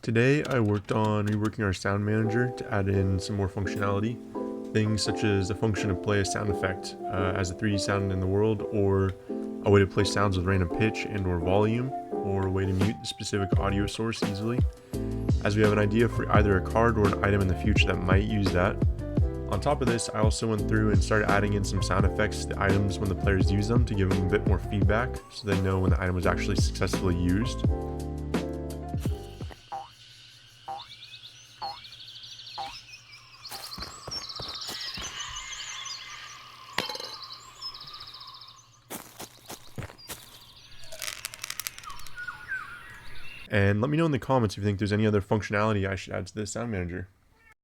Today I worked on reworking our sound manager to add in some more functionality. Things such as a function to play a sound effect as a 3D sound in the world, or a way to play sounds with random pitch and or volume, or a way to mute the specific audio source easily, as we have an idea for either a card or an item in the future that might use that. On top of this, I also went through and started adding in some sound effects to the items when the players use them to give them a bit more feedback so they know when the item was actually successfully used. And let me know in the comments if you think there's any other functionality I should add to this sound manager.